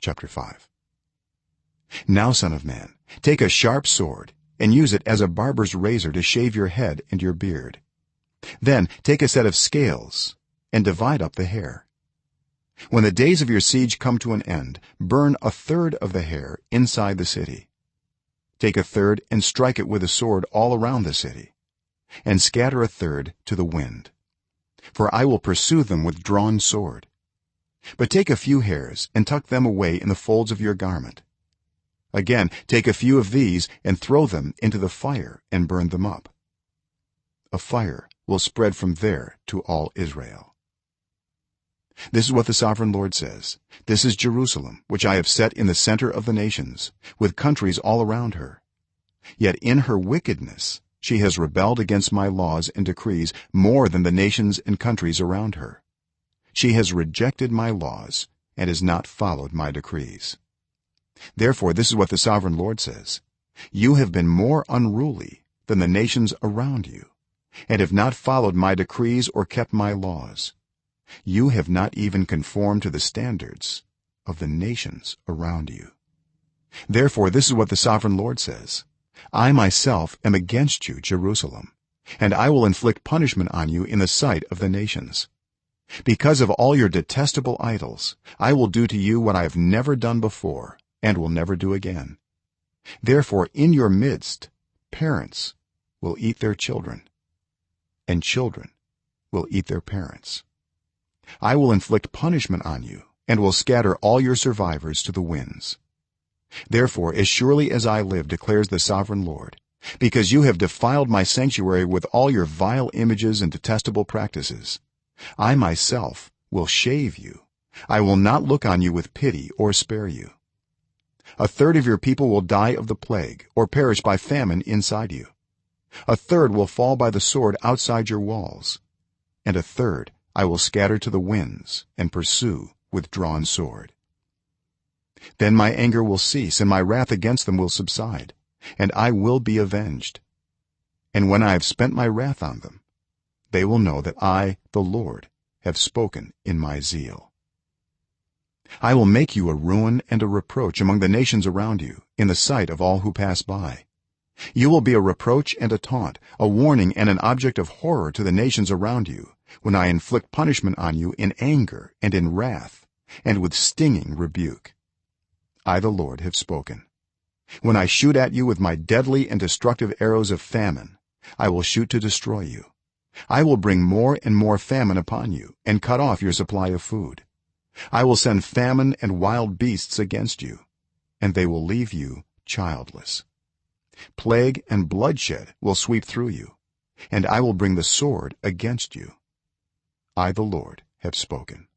Chapter 5. Now, son of man, take a sharp sword and use it as a barber's razor to shave your head and your beard. Then take a set of scales and divide up the hair. When the days of your siege come to an end, burn a third of the hair inside the city. Take a third and strike it with a sword all around the city, and scatter a third to the wind, for I will pursue them with drawn sword. But take a few hairs and tuck them away in the folds of your garment. Again take a few of these and throw them into the fire and burn them up. A fire will spread from there to all Israel. This is what the sovereign Lord says: this is Jerusalem, which I have set in the center of the nations, with countries all around her. Yet in her wickedness she has rebelled against my laws and decrees more than the nations and countries around her. She has rejected my laws and has not followed my decrees. Therefore this is what the sovereign Lord says: you have been more unruly than the nations around you, and have not followed my decrees or kept my laws. You have not even conformed to the standards of the nations around you. Therefore this is what the sovereign Lord says: I myself am against you, Jerusalem, and I will inflict punishment on you in the sight of the nations. Because of all your detestable idols, I will do to you what I have never done before and will never do again. Therefore in your midst parents will eat their children, and children will eat their parents. I will inflict punishment on you and will scatter all your survivors to the winds. Therefore as surely as I live, declares the sovereign Lord, because you have defiled my sanctuary with all your vile images and detestable practices, I myself will shave you. I will not look on you with pity or spare you. A third of your people will die of the plague or perish by famine inside you. A third will fall by the sword outside your walls, and a third I will scatter to the winds and pursue with drawn sword. Then my anger will cease and my wrath against them will subside, and I will be avenged. And when I have spent my wrath on them, they will know that I, the Lord, have spoken in my zeal. I will make you a ruin and a reproach among the nations around you, in the sight of all who pass by. You will be a reproach and a taunt, a warning and an object of horror to the nations around you, when I inflict punishment on you in anger and in wrath and with stinging rebuke. I, the Lord, have spoken. When I shoot at you with my deadly and destructive arrows of famine, I will shoot to destroy you. I will bring more and more famine upon you and cut off your supply of food. I will send famine and wild beasts against you, and they will leave you childless. Plague and bloodshed will sweep through you, and I will bring the sword against you. I, the Lord, have spoken.